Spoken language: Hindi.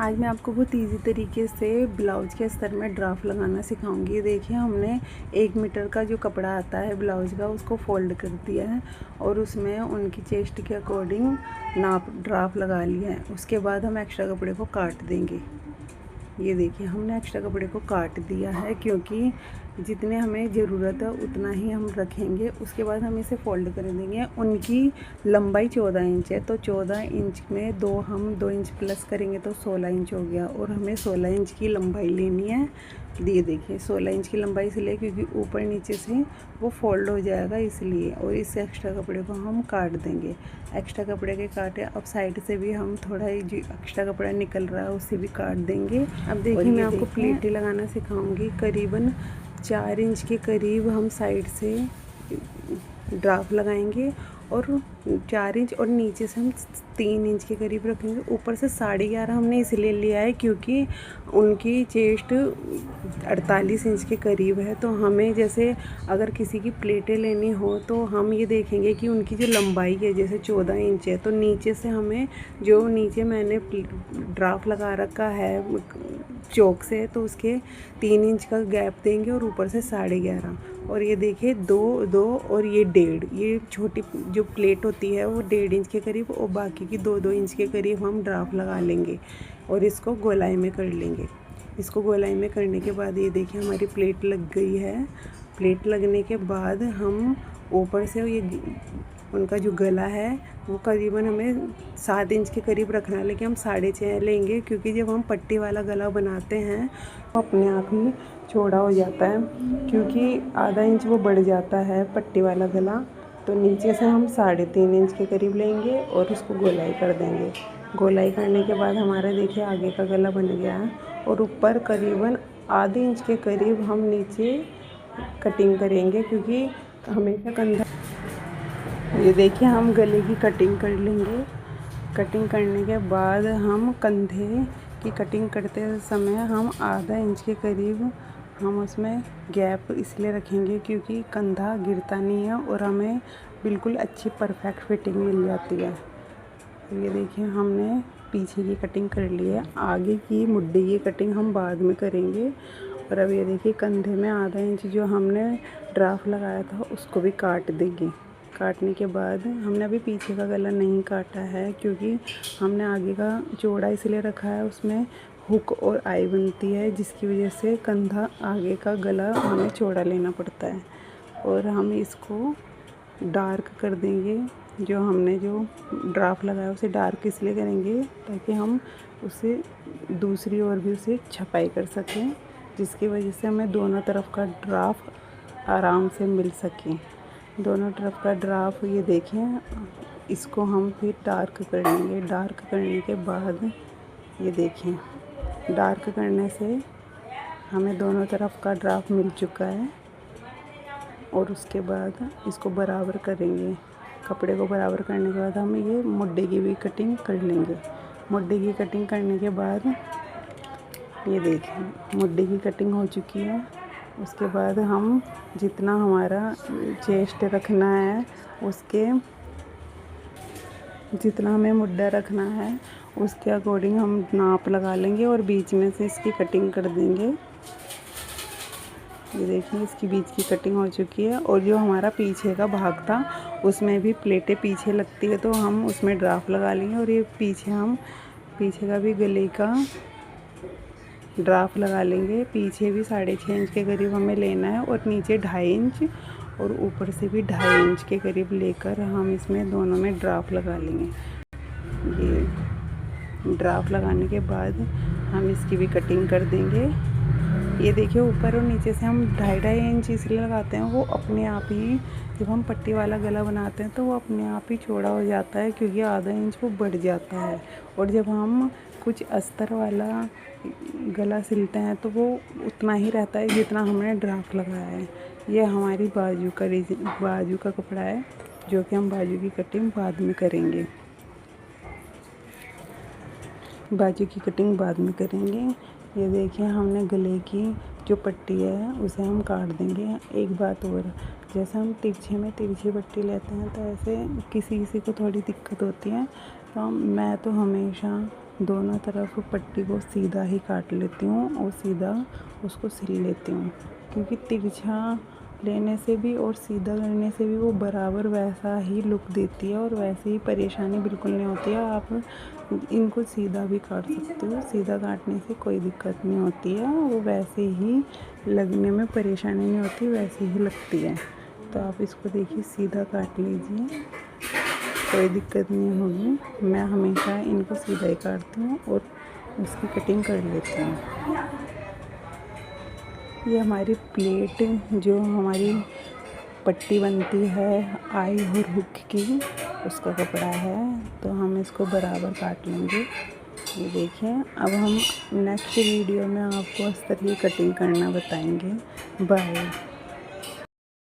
आज मैं आपको बहुत इजी तरीके से ब्लाउज के अस्तर में ड्राफ्ट लगाना सिखाऊंगी। देखिए, हमने 1 मीटर का जो कपड़ा आता है ब्लाउज का, उसको फोल्ड कर दिया है और उसमें उनकी चेस्ट के अकॉर्डिंग नाप ड्राफ्ट लगा लिया है। उसके बाद हम एक्स्ट्रा कपड़े को काट देंगे। ये देखिए, हमने एक्स्ट्रा कपड़े को काट दिया है क्योंकि जितने हमें ज़रूरत है उतना ही हम रखेंगे। उसके बाद हम इसे फोल्ड कर देंगे। उनकी लंबाई 14 इंच है, तो 14 इंच में हम 2 इंच प्लस करेंगे तो 16 इंच हो गया। और हमें 16 इंच की लंबाई लेनी है। ये देखिए, 16 इंच की लंबाई इसलिए क्योंकि ऊपर नीचे से वो फोल्ड हो जाएगा इसलिए। और इस एक्स्ट्रा कपड़े को हम काट देंगे। एक्स्ट्रा कपड़े के काटे, अब साइड से भी हम थोड़ा जो एक्स्ट्रा कपड़ा निकल रहा है उसे भी काट देंगे। अब देखिए, मैं आपको प्लेटें लगाना सिखाऊंगी। करीबन 4 इंच के करीब हम साइड से ड्राफ्ट लगाएंगे और 4 इंच, और नीचे से हम 3 इंच के करीब रखेंगे। ऊपर से 11.5 हमने इसलिए लिया है क्योंकि उनकी चेस्ट 48 इंच के करीब है। तो हमें जैसे अगर किसी की प्लेटें लेनी हो तो हम ये देखेंगे कि उनकी जो लंबाई है जैसे 14 इंच है, तो नीचे से हमें जो नीचे मैंने ड्राफ्ट लगा रखा है चौक से, तो उसके 3 इंच का गैप देंगे और ऊपर से 11.5। और ये देखिए, 2 और ये 1.5, ये छोटी जो प्लेट होती है वो 1.5 इंच के करीब, और बाकी की 2 इंच के करीब हम ड्राफ्ट लगा लेंगे और इसको गोलाई में कर लेंगे। इसको गोलाई में करने के बाद ये देखिए, हमारी प्लेट लग गई है। प्लेट लगने के बाद हम ऊपर से ये उनका जो गला है वो करीबन हमें 7 इंच के करीब रखना है, लेकिन हम 6.5 लेंगे क्योंकि जब हम पट्टी वाला गला बनाते हैं तो अपने आप ही चौड़ा हो जाता है, क्योंकि आधा इंच वो बढ़ जाता है पट्टी वाला गला। तो नीचे से हम 3.5 इंच के करीब लेंगे और उसको गोलाई कर देंगे। गोलाई करने के बाद हमारा देखिए आगे का गला बन गया है। और ऊपर करीबन आधे इंच के करीब हम नीचे कटिंग करेंगे, क्योंकि हमेशा कंधा, ये देखिए, हम गले की कटिंग कर लेंगे। कटिंग करने के बाद हम कंधे की कटिंग करते समय हम आधा इंच के करीब हम उसमें गैप इसलिए रखेंगे क्योंकि कंधा गिरता नहीं है और हमें बिल्कुल अच्छी परफेक्ट फिटिंग मिल जाती है। ये देखिए, हमने पीछे की कटिंग कर ली है। आगे की मुड्ढी की कटिंग हम बाद में करेंगे। और अब ये देखिए, कंधे में आधा इंच जो हमने ड्राफ्ट लगाया था उसको भी काट देंगे। काटने के बाद हमने अभी पीछे का गला नहीं काटा है क्योंकि हमने आगे का चौड़ा इसलिए रखा है, उसमें हुक और आई बनती है, जिसकी वजह से कंधा आगे का गला हमें चौड़ा लेना पड़ता है। और हम इसको डार्क कर देंगे। जो हमने जो ड्राफ्ट लगाया उसे डार्क इसलिए करेंगे ताकि हम उसे दूसरी ओर भी उसे छपाई कर सकें, जिसकी वजह से हमें दोनों तरफ का ड्राफ्ट आराम से मिल सके। दोनों तरफ का ड्राफ्ट ये देखें, इसको हम फिर डार्क कर लेंगे। डार्क करने के बाद ये देखें, डार्क करने से हमें दोनों तरफ का ड्राफ्ट मिल चुका है। और उसके बाद इसको बराबर करेंगे। कपड़े को बराबर करने के बाद हम ये मुड्ढे की भी कटिंग कर लेंगे। मुड्ढे की कटिंग करने के बाद ये देखें, मुड्ढे की कटिंग हो चुकी है। उसके बाद हम जितना हमारा चेस्ट रखना है, उसके जितना हमें मुड्ढा रखना है उसके अकॉर्डिंग हम नाप लगा लेंगे और बीच में से इसकी कटिंग कर देंगे। ये देखिए, इसकी बीच की कटिंग हो चुकी है। और जो हमारा पीछे का भाग था उसमें भी प्लेटें पीछे लगती है, तो हम उसमें ड्राफ्ट लगा लेंगे। और ये पीछे का भी गले का ड्राफ्ट लगा लेंगे। पीछे भी 6.5 इंच के करीब हमें लेना है और नीचे 2.5 इंच और ऊपर से भी 2.5 इंच के करीब लेकर हम इसमें दोनों में ड्राफ्ट लगा लेंगे। ये ड्राफ्ट लगाने के बाद हम इसकी भी कटिंग कर देंगे। ये देखिए, ऊपर और नीचे से हम 2.5 इंच इसलिए लगाते हैं, वो अपने आप ही जब हम पट्टी वाला गला बनाते हैं तो वो अपने आप ही चौड़ा हो जाता है, क्योंकि आधा इंच वो बढ़ जाता है। और जब हम कुछ अस्तर वाला गला सिलते हैं तो वो उतना ही रहता है जितना हमने ड्राफ्ट लगाया है। ये हमारी बाजू का कपड़ा है, जो कि हम बाजू की कटिंग बाद में करेंगे। बाजू की कटिंग बाद में करेंगे। ये देखिए, हमने गले की जो पट्टी है उसे हम काट देंगे। एक बात और, जैसे हम तिरछे में तिरछी पट्टी लेते हैं तो ऐसे किसी को थोड़ी दिक्कत होती है, तो मैं तो हमेशा दोनों तरफ पट्टी को सीधा ही काट लेती हूँ और सीधा उसको सिल लेती हूँ, क्योंकि तिरछा लेने से भी और सीधा करने से भी वो बराबर वैसा ही लुक देती है और वैसे ही परेशानी बिल्कुल नहीं होती है। आप इनको सीधा भी काट सकते हो, सीधा काटने से कोई दिक्कत नहीं होती है, वो वैसे ही लगने में परेशानी नहीं होती, वैसे ही लगती है। तो आप इसको देखिए सीधा काट लीजिए, कोई दिक्कत नहीं होगी। मैं हमेशा इनको सीधा ही काटती हूँ और उसकी कटिंग कर लेती हूँ। ये हमारी प्लेट जो हमारी पट्टी बनती है आई और हुक की, उसका कपड़ा है, तो हम इसको बराबर काट लेंगे। ये देखिए, अब हम नेक्स्ट वीडियो में आपको अस्तर की कटिंग करना बताएंगे। बाय।